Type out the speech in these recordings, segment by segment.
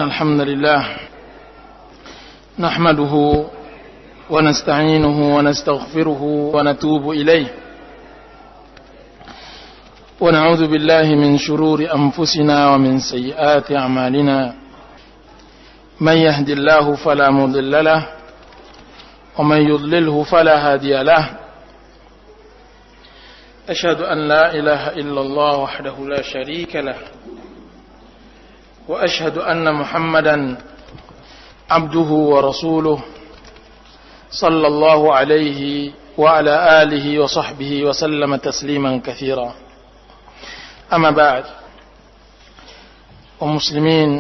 الحمد لله نحمده ونستعينه ونستغفره ونتوب إليه ونعوذ بالله من شرور أنفسنا ومن سيئات أعمالنا من يهد الله فلا مضل له ومن يضلله فلا هادي له أشهد أن لا إله إلا الله وحده لا شريك له وأشهد أن محمدا عبده ورسوله صلى الله عليه وعلى آله وصحبه وسلم تسليما كثيرا أما بعد ومسلمين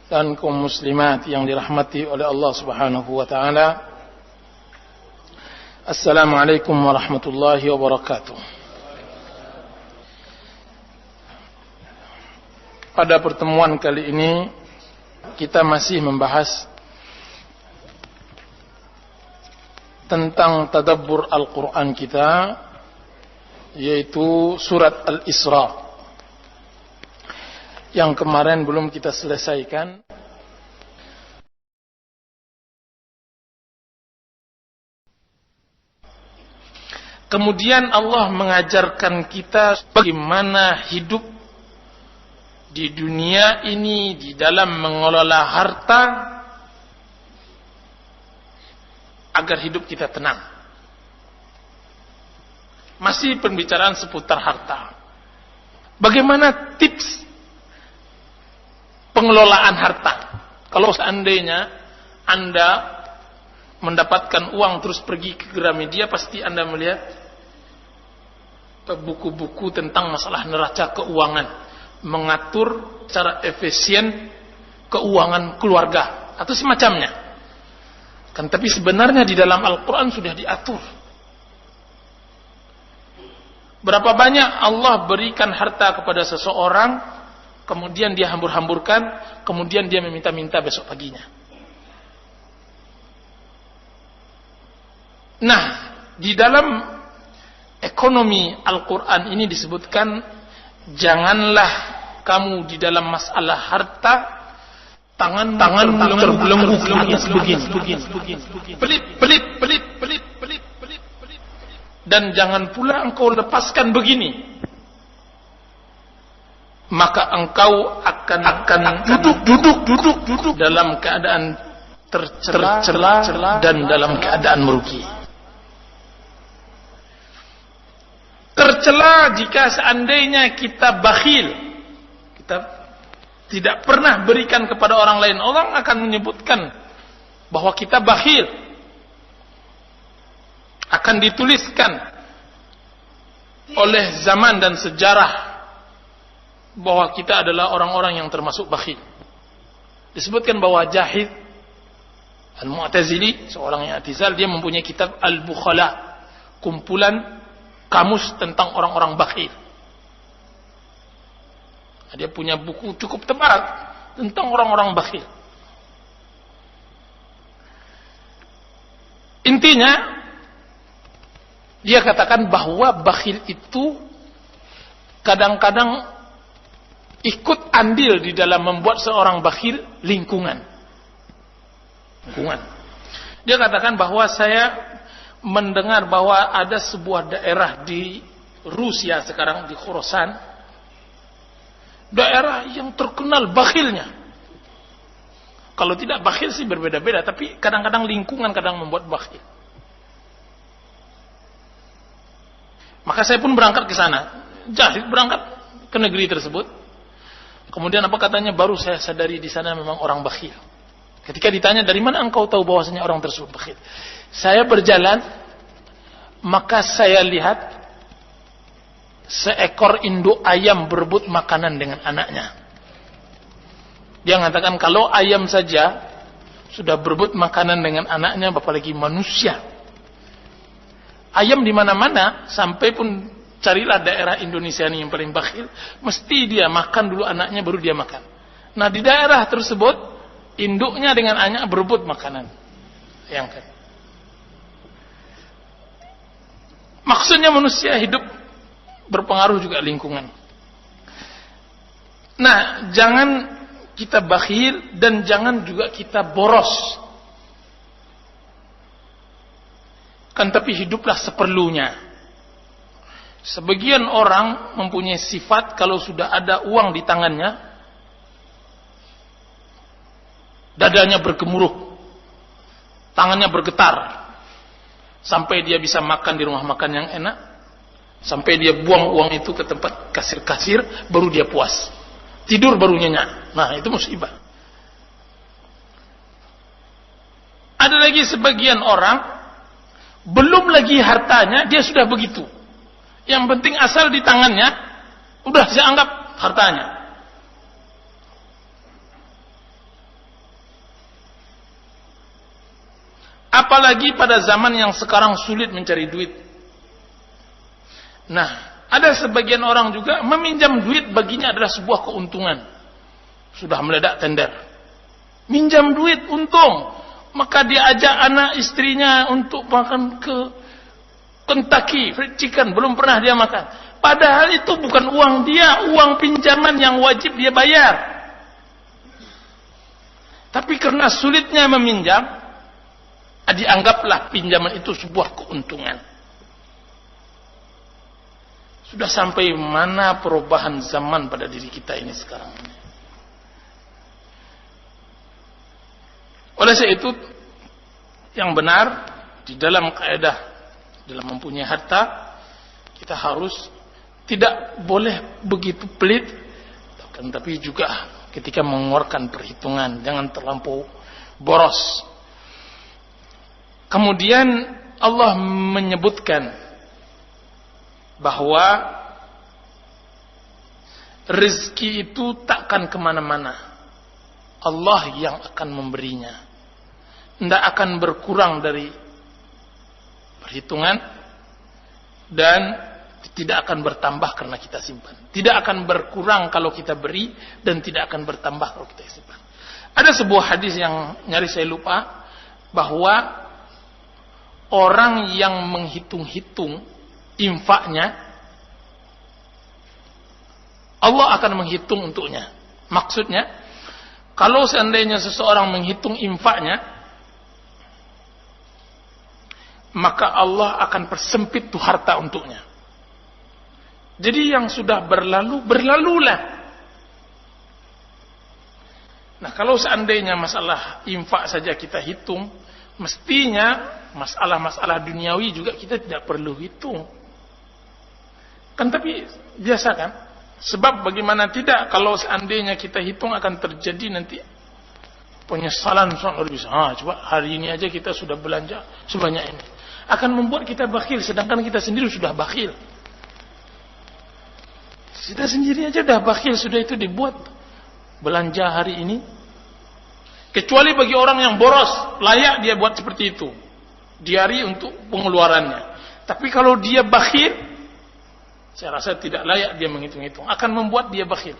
dan kaum muslimat yang dirahmati oleh Allah Subhanahu wa taala. Assalamualaikum warahmatullahi wabarakatuh. Pada pertemuan kali ini kita masih membahas tentang tadabbur Al-Quran kita, yaitu surat Al-Isra yang kemarin belum kita selesaikan. Kemudian Allah mengajarkan kita bagaimana hidup di dunia ini di dalam mengelola harta agar hidup kita tenang. Masih pembicaraan seputar harta. Bagaimana tips pengelolaan harta? Kalau seandainya Anda mendapatkan uang terus pergi ke Gramedia, pasti Anda melihat buku-buku tentang masalah neraca keuangan, mengatur secara efisien keuangan keluarga atau semacamnya. Kan tapi sebenarnya di dalam Al-Quran sudah diatur. Berapa banyak Allah berikan harta kepada seseorang, kemudian dia hambur-hamburkan, kemudian dia meminta-minta besok paginya. Nah, di dalam ekonomi Al-Quran ini disebutkan, janganlah kamu di dalam masalah harta tangan terbelenggu pelit, dan jangan pula engkau lepaskan begini, maka engkau akan duduk dalam keadaan tercela dan dalam keadaan merugi. Tercela jika seandainya kita bakhil, kita tidak pernah berikan kepada orang lain. Orang akan menyebutkan bahwa kita bakhil, akan dituliskan oleh zaman dan sejarah bahwa kita adalah orang-orang yang termasuk bakhil. Disebutkan bahwa Jahid Al-Mu'tazili, seorang yang i'tizal, dia mempunyai kitab Al-Bukhala, kumpulan kamus tentang orang-orang bakhil. Dia punya buku cukup tebal tentang orang-orang bakhil. Intinya, dia katakan bahwa bakhil itu kadang-kadang ikut andil di dalam membuat seorang bakhil lingkungan. Dia katakan bahwa saya mendengar bahwa ada sebuah daerah di Rusia sekarang, di Khorasan, daerah yang terkenal bakhilnya. Kalau tidak bakhil sih berbeda-beda, tapi kadang-kadang lingkungan kadang membuat bakhil. Maka saya pun berangkat ke sana. Jahid berangkat ke negeri tersebut. Kemudian apa katanya, baru saya sadari di sana memang orang bakhil. Ketika ditanya, dari mana engkau tahu bahwasanya orang tersebut bakhil? Saya berjalan, maka saya lihat seekor induk ayam berebut makanan dengan anaknya. Dia mengatakan kalau ayam saja sudah berebut makanan dengan anaknya, apalagi manusia. Ayam di mana-mana, sampai pun carilah daerah Indonesia ini yang paling bakhil, mesti dia makan dulu anaknya baru dia makan. Nah, di daerah tersebut induknya dengan anaknya berebut makanan. Yang kan. Maksudnya manusia hidup berpengaruh juga lingkungan. Nah, jangan kita bakhil dan jangan juga kita boros. Kan tapi hiduplah seperlunya. Sebagian orang mempunyai sifat kalau sudah ada uang di tangannya, dadanya bergemuruh, tangannya bergetar, sampai dia bisa makan di rumah makan yang enak, sampai dia buang uang itu ke tempat kasir-kasir, baru dia puas. Tidur baru nyenyak. Nah, itu musibah. Ada lagi sebagian orang, belum lagi hartanya, dia sudah begitu. Yang penting asal di tangannya, udah saya anggap hartanya. Apalagi pada zaman yang sekarang sulit mencari duit. Nah, ada sebagian orang juga meminjam duit baginya adalah sebuah keuntungan. Sudah meledak tender. Minjam duit untung. Maka dia ajak anak istrinya untuk makan ke Kentucky Fried Chicken. Belum pernah dia makan. Padahal itu bukan uang dia. Uang pinjaman yang wajib dia bayar. Tapi karena sulitnya meminjam, dianggaplah pinjaman itu sebuah keuntungan. Sudah sampai mana perubahan zaman pada diri kita ini sekarang. Oleh sebab itu, yang benar di dalam kaidah dalam mempunyai harta, kita harus tidak boleh begitu pelit, tapi juga ketika mengeluarkan perhitungan, jangan terlampau boros. Kemudian Allah menyebutkan bahwa rezeki itu takkan kemana-mana. Allah yang akan memberinya. Tidak akan berkurang dari perhitungan dan tidak akan bertambah karena kita simpan. Tidak akan berkurang kalau kita beri dan tidak akan bertambah kalau kita simpan. Ada sebuah hadis yang nyaris saya lupa, bahwa orang yang menghitung-hitung infaknya, Allah akan menghitung untuknya. Maksudnya, kalau seandainya seseorang menghitung infaknya, maka Allah akan persempit tuh harta untuknya. Jadi yang sudah berlalu, berlalulah. Nah, kalau seandainya masalah infak saja kita hitung, mestinya masalah-masalah duniawi juga kita tidak perlu hitung. Kan tapi biasa kan? Sebab bagaimana tidak, kalau seandainya kita hitung akan terjadi nanti penyesalan luar biasa. Coba hari ini aja kita sudah belanja sebanyak ini. Akan membuat kita bakhil, sedangkan kita sendiri sudah bakhil. Kita sendiri aja sudah bakhil, sudah itu dibuat belanja hari ini. Kecuali bagi orang yang boros, layak dia buat seperti itu. Diari untuk pengeluarannya. Tapi kalau dia bakhil, saya rasa tidak layak dia menghitung-hitung. Akan membuat dia bakhil.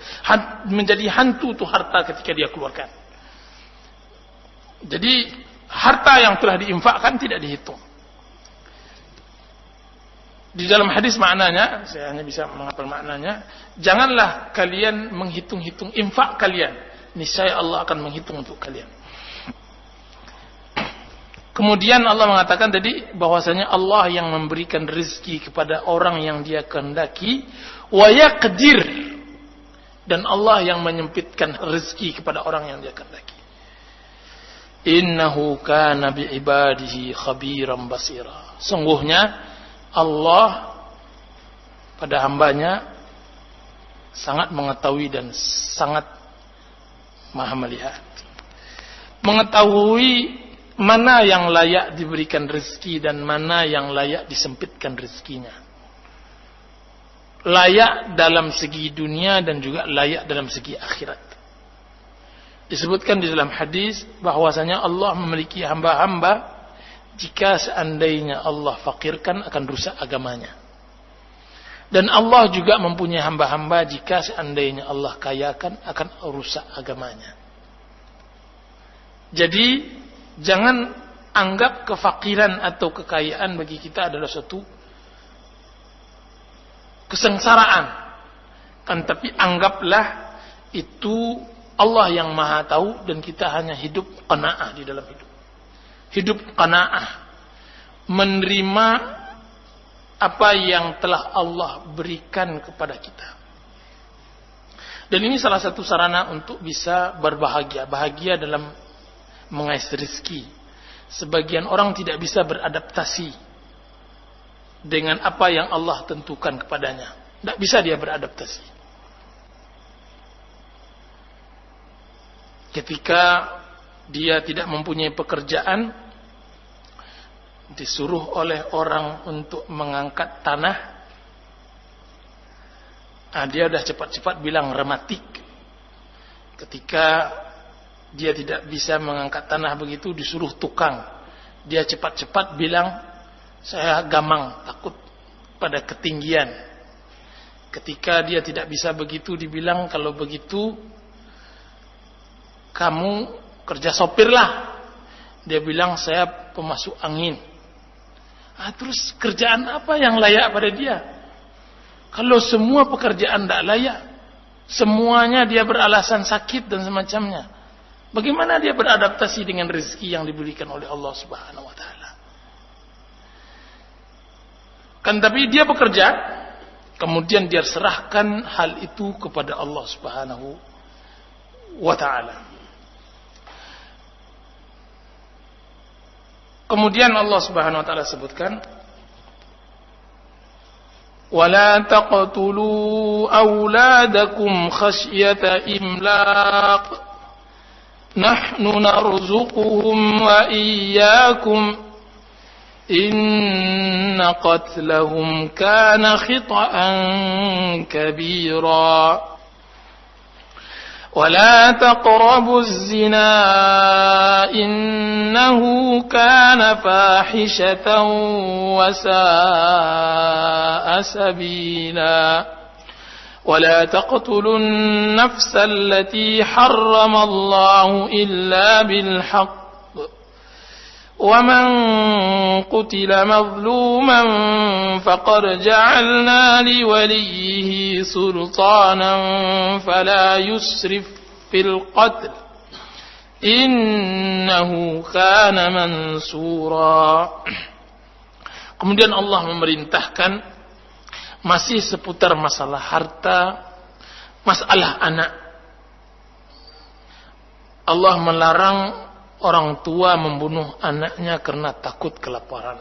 Menjadi hantu tuh harta ketika dia keluarkan. Jadi harta yang telah diinfakkan tidak dihitung. Di dalam hadis maknanya, saya hanya bisa menghafal maknanya, janganlah kalian menghitung-hitung infak kalian. Niscaya Allah akan menghitung untuk kalian. Kemudian Allah mengatakan tadi bahwasanya Allah yang memberikan rezeki kepada orang yang dia kehendaki, wa yaqdir, dan Allah yang menyempitkan rezeki kepada orang yang dia kehendaki. Innahu kana bi ibadihi khabiran basira. Sungguhnya Allah pada hambanya sangat mengetahui dan sangat maha melihat. Mengetahui mana yang layak diberikan rezeki dan mana yang layak disempitkan rezekinya. Layak dalam segi dunia dan juga layak dalam segi akhirat. Disebutkan di dalam hadis bahwasanya Allah memiliki hamba-hamba, jika seandainya Allah fakirkan akan rusak agamanya. Dan Allah juga mempunyai hamba-hamba, jika seandainya Allah kayakan akan rusak agamanya. Jadi jangan anggap kefakiran atau kekayaan bagi kita adalah suatu kesengsaraan. Kan tapi anggaplah itu Allah yang maha tahu dan kita hanya hidup qanaah di dalam hidup. Hidup qanaah. Menerima apa yang telah Allah berikan kepada kita. Dan ini salah satu sarana untuk bisa berbahagia. Bahagia dalam mengais rezeki. Sebagian orang tidak bisa beradaptasi dengan apa yang Allah tentukan kepadanya. Tidak bisa dia beradaptasi. Ketika dia tidak mempunyai pekerjaan, disuruh oleh orang untuk mengangkat tanah, dia sudah cepat-cepat bilang rematik. Ketika dia tidak bisa mengangkat tanah begitu, disuruh tukang, dia cepat-cepat bilang saya gamang, takut pada ketinggian. Ketika dia tidak bisa begitu, dibilang kalau begitu kamu kerja sopir lah. Dia bilang saya pemasuk angin. Terus kerjaan apa yang layak pada dia? Kalau semua pekerjaan tidak layak, semuanya dia beralasan sakit dan semacamnya, bagaimana dia beradaptasi dengan rezeki yang diberikan oleh Allah Subhanahu wa taala? Kan tapi dia bekerja, kemudian dia serahkan hal itu kepada Allah Subhanahu wa taala. Kemudian Allah Subhanahu wa taala sebutkan, "Wala taqtulu auladakum khasyata imlaq. Nahnu narzuquhum wa iyyakum. Inna qatlahum kana khita'an kabira. ولا تقربوا الزنا إنه كان فاحشة وساء سبيلا ولا تقتلوا النفس التي حرم الله إلا بالحق ومن قتل مظلوما فقد جعلنا لوليه سلطانا فلا يسرف في القتل إنه كان منصورا." Kemudian Allah memerintahkan masih seputar masalah harta, masalah anak. Allah melarang orang tua membunuh anaknya karena takut kelaparan.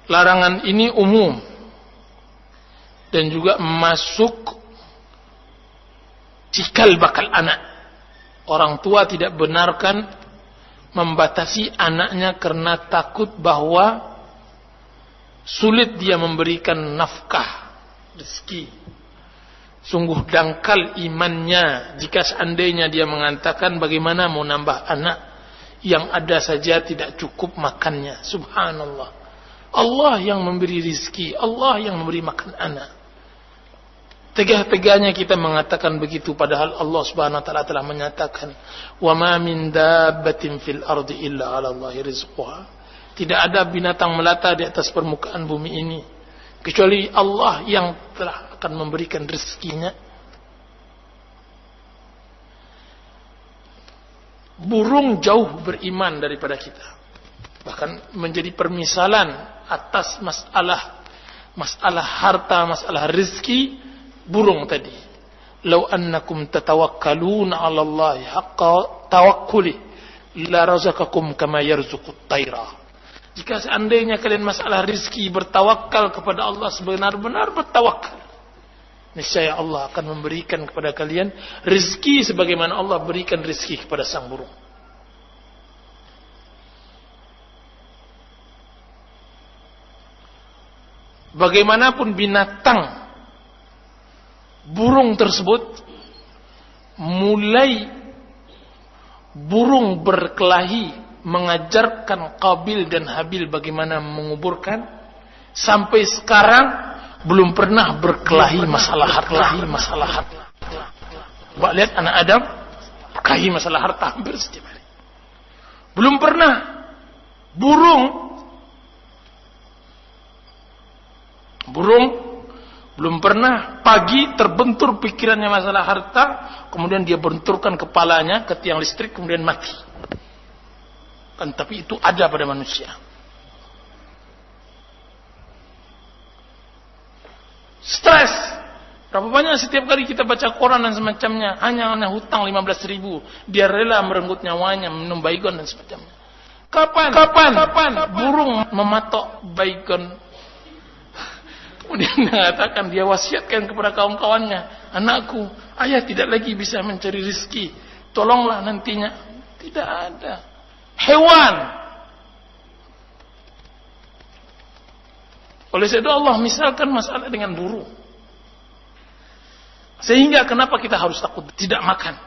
Larangan ini umum dan juga masuk cikal bakal anak. Orang tua tidak benarkan membatasi anaknya karena takut bahwa sulit dia memberikan nafkah, rezeki. Sungguh dangkal imannya jika seandainya dia mengatakan bagaimana mau nambah anak yang ada saja tidak cukup makannya. Subhanallah. Allah yang memberi rizki, Allah yang memberi makan anak. Tegah-tegahnya kita mengatakan begitu, padahal Allah Subhanahu wa taala telah menyatakan, "Wa ma min dabbatin fil ardi illa 'ala Allahi rizquha." Tidak ada binatang melata di atas permukaan bumi ini kecuali Allah yang telah akan memberikan rezekinya. Burung jauh beriman daripada kita. Bahkan menjadi permisalan atas masalah harta, masalah rezeki, burung tadi. "Lau annakum tatawakkaluna 'ala Allahi haqqa tawakkuli la razaqakum kama yarzuqut tayra." Jika seandainya kalian masalah rezeki bertawakal kepada Allah sebenar-benar bertawakal, niscaya Allah akan memberikan kepada kalian rezeki sebagaimana Allah berikan rezeki kepada sang burung. Bagaimanapun binatang, burung tersebut, mulai burung berkelahi mengajarkan Qabil dan Habil bagaimana menguburkan, sampai sekarang belum pernah berkelahi masalah harta. Coba lihat anak Adam berkelahi masalah harta hampir setiap hari. Belum pernah Belum pernah pagi terbentur pikirannya masalah harta, kemudian dia benturkan kepalanya ke tiang listrik, kemudian mati. Kan, tapi itu ada pada manusia. Stres. Berapa banyak setiap kali kita baca koran dan semacamnya, hanya hutang 15.000, dia rela merenggut nyawanya, minum baygon dan semacamnya. Kapan burung mematok baygon? Kemudian dia katakan, dia wasiatkan kepada kawan-kawannya, anakku, ayah tidak lagi bisa mencari rezeki, tolonglah nantinya. Tidak ada. Hewan. Oleh sebab itu Allah misalkan masalah dengan burung. Sehingga kenapa kita harus takut tidak makan?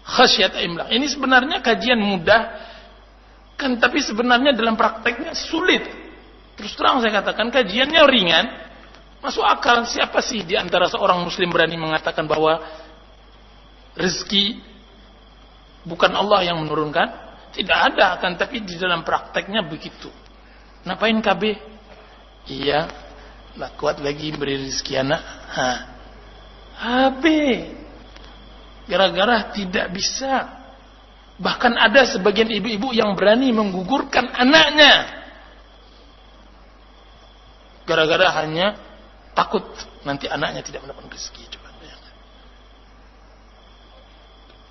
Khasyat imlaq. Ini sebenarnya kajian mudah, kan, tapi sebenarnya dalam prakteknya sulit. Terus terang saya katakan kajiannya ringan, masuk akal. Siapa sih di antara seorang muslim berani mengatakan bahwa rezeki bukan Allah yang menurunkan? Tidak ada, kan, tapi di dalam prakteknya begitu. Ngapain KB? Iya, lah kuat lagi beri rezeki anak. HP. Gara-gara tidak bisa. Bahkan ada sebagian ibu-ibu yang berani menggugurkan anaknya. Gara-gara hanya takut nanti anaknya tidak mendapat rezeki. Coba bayangkan.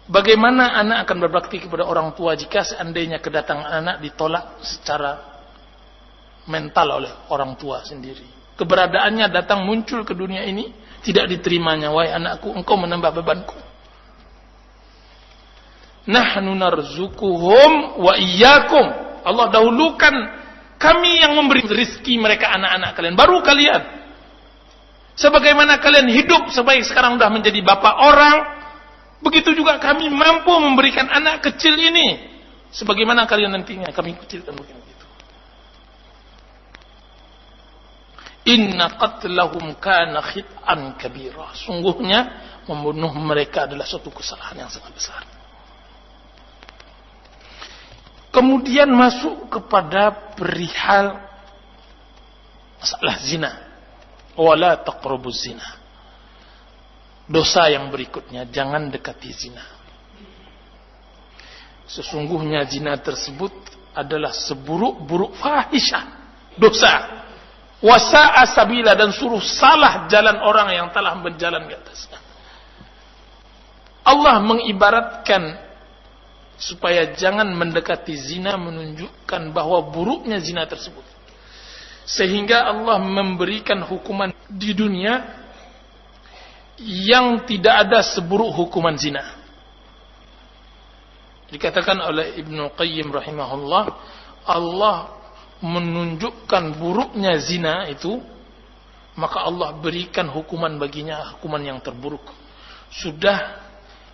Bagaimana anak akan berbakti kepada orang tua jika seandainya kedatangan anak ditolak secara mental oleh orang tua sendiri? Keberadaannya datang muncul ke dunia ini tidak diterimanya. Wahai anakku, engkau menambah bebanku. Nahnu narzukuhum wa iyyakum. Allah dahulukan, kami yang memberi rezeki mereka anak-anak kalian, baru kalian. Sebagaimana kalian hidup sebaik sekarang sudah menjadi bapak orang, begitu juga kami mampu memberikan anak kecil ini. Sebagaimana kalian nantinya kami kecilkan begitu. Inna qatlahum kana khit'an kabira. Sungguhnya membunuh mereka adalah suatu kesalahan yang sangat besar. Kemudian masuk kepada perihal masalah zina. Wala taqrabuz zina. Dosa yang berikutnya, jangan dekati zina. Sesungguhnya zina tersebut adalah seburuk-buruk fahisyah, dosa. Wasa'a sabila, dan suruh salah jalan orang yang telah berjalan di atasnya. Allah mengibaratkan supaya jangan mendekati zina, menunjukkan bahwa buruknya zina tersebut. Sehingga Allah memberikan hukuman di dunia yang tidak ada seburuk hukuman zina. Dikatakan oleh Ibnu Qayyim rahimahullah, Allah menunjukkan buruknya zina itu, maka Allah berikan hukuman baginya, hukuman yang terburuk. Sudah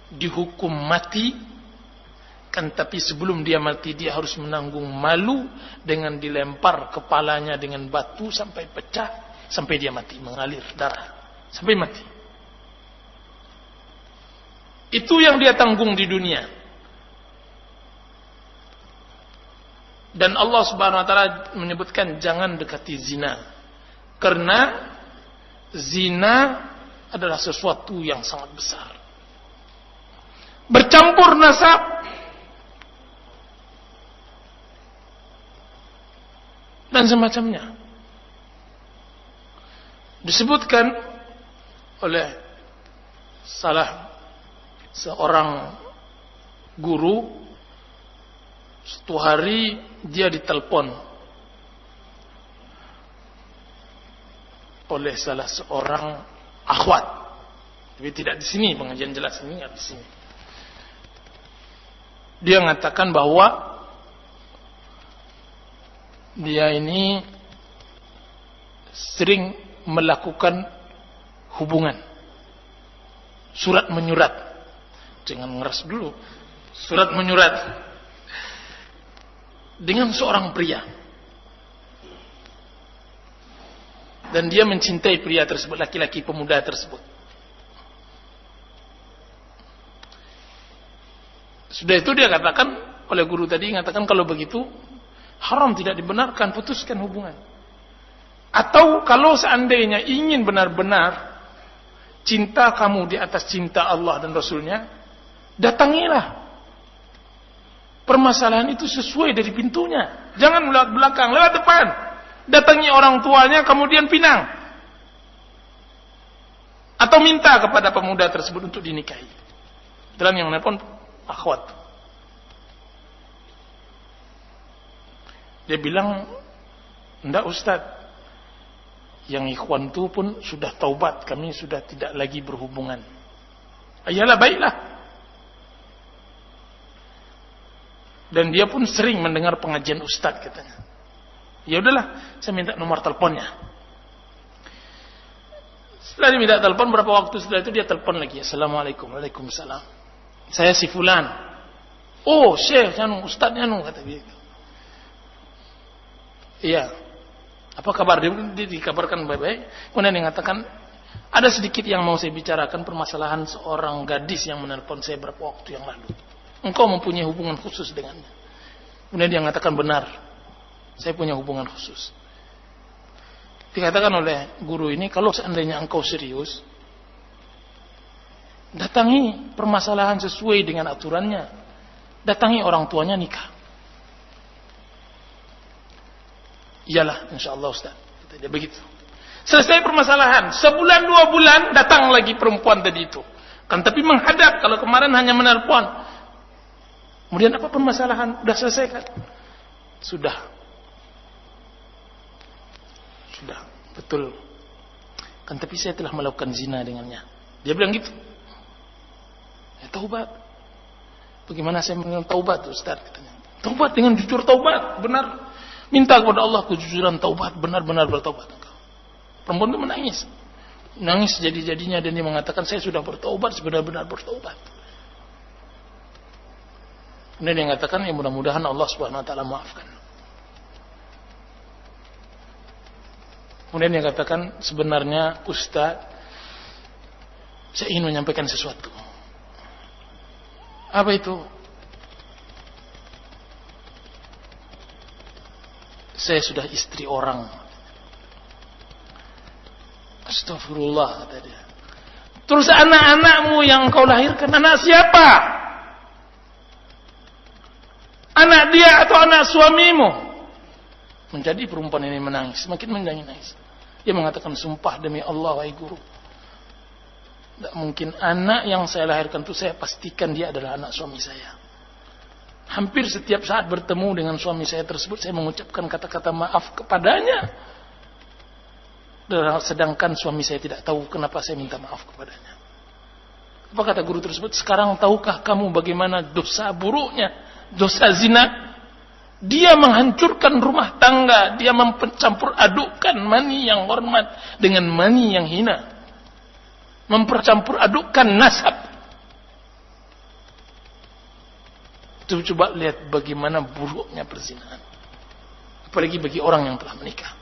dihukum mati, kan, tapi sebelum dia mati dia harus menanggung malu dengan dilempar kepalanya dengan batu sampai pecah, sampai dia mati, mengalir darah sampai mati. Itu yang dia tanggung di dunia. Dan Allah Subhanahu wa taala menyebutkan jangan dekati zina, karena zina adalah sesuatu yang sangat besar. Bercampur nasab dan semacamnya. Disebutkan oleh salah seorang guru, suatu hari dia ditelepon oleh salah seorang akhwat, tapi tidak di sini pengajian jelas ini, nggak di sini. Dia mengatakan bahwa dia ini sering melakukan hubungan surat menyurat, jangan ngeras dulu, surat menyurat dengan seorang pria, dan dia mencintai pria tersebut, laki-laki pemuda tersebut. Sudah itu dia katakan oleh guru tadi, mengatakan kalau begitu haram, tidak dibenarkan, putuskan hubungan. Atau kalau seandainya ingin benar-benar cinta kamu di atas cinta Allah dan Rasulnya, datangilah permasalahan itu sesuai dari pintunya. Jangan lewat belakang, lewat depan. Datangi orang tuanya, kemudian pinang. Atau minta kepada pemuda tersebut untuk dinikahi. Dalam yang menelpon akhwat. Dia bilang, enggak Ustaz, yang ikhwan itu pun sudah taubat, kami sudah tidak lagi berhubungan. Ayalah, baiklah. Dan dia pun sering mendengar pengajian Ustaz katanya. Ya udahlah, saya minta nomor teleponnya. Setelah dia minta telepon, berapa waktu setelah itu dia telepon lagi. Assalamualaikum. Waalaikumsalam. Saya si fulan. Oh, Syekh Anu, Ustaz Anu, kata dia. Iya. Apa kabar? Dia dikabarkan baik-baik. Kemudian dia mengatakan, ada sedikit yang mau saya bicarakan, permasalahan seorang gadis yang menelpon saya beberapa waktu yang lalu. Engkau mempunyai hubungan khusus dengannya. Kemudian dia mengatakan, benar, saya punya hubungan khusus. Dikatakan oleh guru ini, kalau seandainya engkau serius, datangi permasalahan sesuai dengan aturannya. Datangi orang tuanya, nikah. Iyalah, insyaAllah Ustaz. Dia begitu. Selesai permasalahan. Sebulan, 2 bulan, datang lagi perempuan tadi itu. Kan tapi menghadap, kalau kemarin hanya menelpon. Kemudian apa permasalahan? Sudah selesai kan? Sudah, betul. Kan tapi saya telah melakukan zina dengannya. Dia bilang gitu. Ya, taubat. Bagaimana saya mengenal taubat Ustaz? Katanya. Taubat dengan jujur, taubat. Benar. Minta kepada Allah kejujuran, taubat. Benar-benar bertaubat. Perempuan itu menangis. Nangis jadi-jadinya dan dia mengatakan, saya sudah bertaubat, benar-benar bertaubat. Kemudian dia mengatakan, ya mudah-mudahan Allah Subhanahu Wa Taala maafkan. Kemudian dia katakan, sebenarnya Ustaz, saya ingin menyampaikan sesuatu. Apa itu? Saya sudah istri orang. Astagfirullah, kata dia. Terus anak-anakmu yang kau lahirkan, anak siapa? Anak dia atau anak suamimu? Menjadi perempuan ini menangis, semakin menangis. Dia mengatakan, sumpah demi Allah, wahai guru, tidak mungkin anak yang saya lahirkan itu saya pastikan dia adalah anak suami saya. Hampir setiap saat bertemu dengan suami saya tersebut, saya mengucapkan kata-kata maaf kepadanya. Sedangkan suami saya tidak tahu kenapa saya minta maaf kepadanya. Apa kata guru tersebut? Sekarang tahukah kamu bagaimana dosa buruknya, dosa zina? Dia menghancurkan rumah tangga. Dia mempercampur adukkan mani yang hormat dengan mani yang hina. Mempercampur adukkan nasab. Coba lihat bagaimana buruknya perzinahan. Apalagi bagi orang yang telah menikah.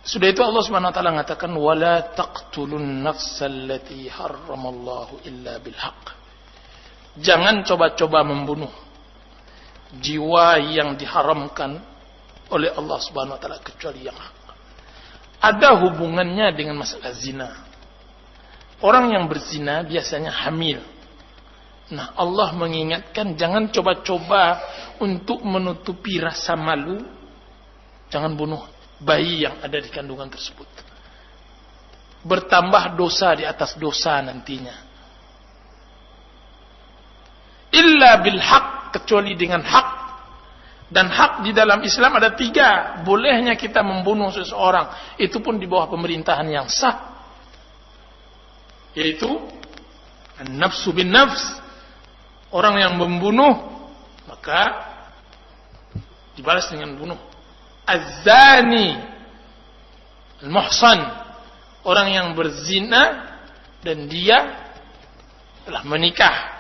Sudah itu Allah Subhanahu Wa Taala mengatakan, wala taqtulun nafsal lati harramallahu illa bil haqq. Jangan coba-coba membunuh jiwa yang diharamkan oleh Allah Subhanahu Wa Taala kecuali yang hak. Ada hubungannya dengan masalah zina. Orang yang berzina biasanya hamil. Nah, Allah mengingatkan jangan coba-coba untuk menutupi rasa malu. Jangan bunuh bayi yang ada di kandungan tersebut. Bertambah dosa di atas dosa nantinya. Illa bil haq, kecuali dengan hak. Dan hak di dalam Islam ada 3. Bolehnya kita membunuh seseorang, itu pun di bawah pemerintahan yang sah. Yaitu an-nafsu bin nafs. Orang yang membunuh maka dibalas dengan bunuh. Az-zani al-muhsan, orang yang berzina dan dia telah menikah.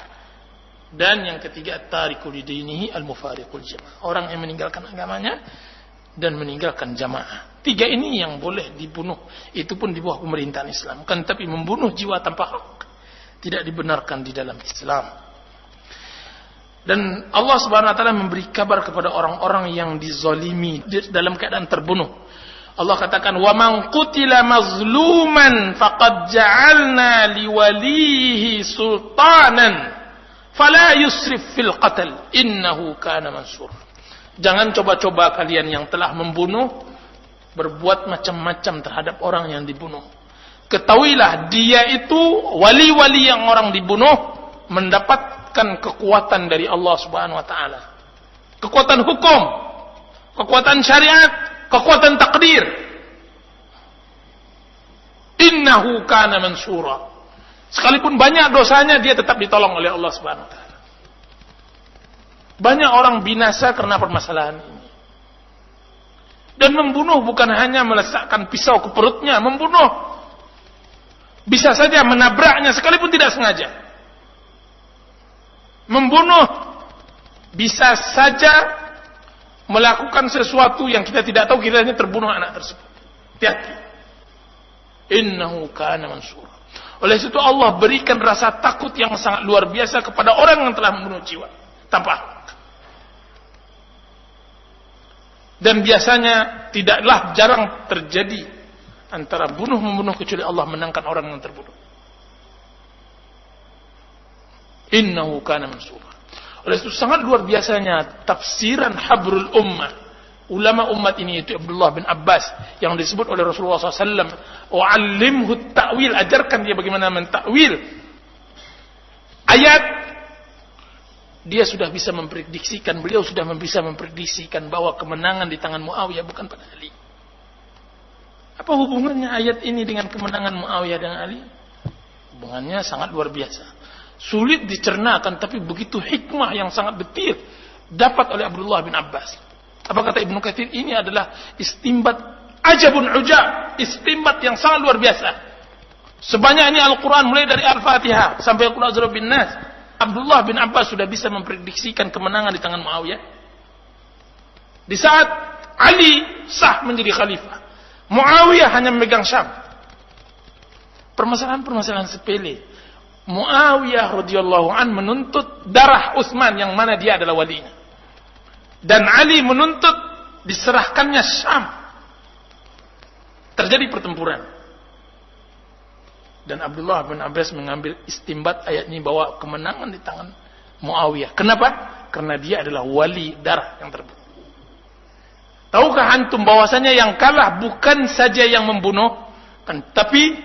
Dan yang ketiga, at-tariku lidinihi al-mufariqul jamaah, orang yang meninggalkan agamanya dan meninggalkan jamaah. 3 ini yang boleh dibunuh, itu pun di bawah pemerintahan Islam. Kan tapi membunuh jiwa tanpa hak tidak dibenarkan di dalam Islam. Dan Allah Subhanahu wa taala memberi kabar kepada orang-orang yang dizalimi dalam keadaan terbunuh. Allah katakan, "Wa man qutila mazluman faqad ja'alna liwalihi sultanan fala yusrif fil qatl innahu kana mansur." Jangan coba-coba kalian yang telah membunuh berbuat macam-macam terhadap orang yang dibunuh. Ketahuilah dia itu wali-wali yang orang dibunuh mendapatkan kekuatan dari Allah Subhanahu wa taala. Kekuatan hukum, kekuatan syariat, kekuatan takdir. Innahu kana mansura. Sekalipun banyak dosanya, dia tetap ditolong oleh Allah Subhanahu wa taala. Banyak orang binasa karena permasalahan ini. Dan membunuh bukan hanya meletakkan pisau ke perutnya, membunuh bisa saja menabraknya sekalipun tidak sengaja. Membunuh bisa saja melakukan sesuatu yang kita tidak tahu kiranya terbunuh anak tersebut. Hati-hati. Innahu kana mansura. Oleh itu Allah berikan rasa takut yang sangat luar biasa kepada orang yang telah membunuh jiwa tanpa hak. Dan biasanya tidaklah jarang terjadi antara bunuh-membunuh kecuali Allah menangkan orang yang terbunuh. Innahu kana mansura. Oleh itu sangat luar biasanya tafsiran habrul ummah. Ulama umat ini yaitu Abdullah bin Abbas yang disebut oleh Rasulullah SAW, "Wa'allimhu ta'wil," ajarkan dia bagaimana mentakwil ayat. Dia sudah bisa memprediksikan, beliau sudah bisa memprediksikan bahwa kemenangan di tangan Muawiyah bukan pada Ali. Apa hubungannya ayat ini dengan kemenangan Muawiyah dan Ali? Hubungannya sangat luar biasa. Sulit dicernakan, tapi begitu hikmah yang sangat detil dapat oleh Abdullah bin Abbas. Apa kata Ibnu Katsir? Ini adalah istimbat ajabun ujab, istimbat yang sangat luar biasa. Sebanyak ini Al-Quran mulai dari Al-Fatihah sampai Qul a'udzu birabbin nas. Abdullah bin Abbas sudah bisa memprediksikan kemenangan di tangan Muawiyah. Di saat Ali sah menjadi khalifah, Muawiyah hanya memegang Syam. Permasalahan-permasalahan sepele. Muawiyah radhiyallahu an menuntut darah Utsman yang mana dia adalah walinya. Dan Ali menuntut diserahkannya Syam. Terjadi pertempuran. Dan Abdullah bin Abbas mengambil istimbat ayat ini bahwa kemenangan di tangan Muawiyah. Kenapa? Karena dia adalah wali darah yang terbunuh. Tahukah antum bahwasanya yang kalah bukan saja yang membunuh, tapi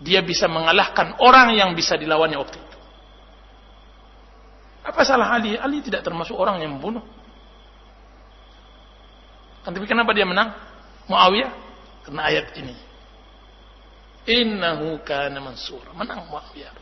dia bisa mengalahkan orang yang bisa dilawannya waktu itu. Apa salah Ali? Ali tidak termasuk orang yang membunuh. Tapi kenapa dia menang? Muawiyah? Karena ayat ini. Innahu kana mansura. Menang Muawiyah.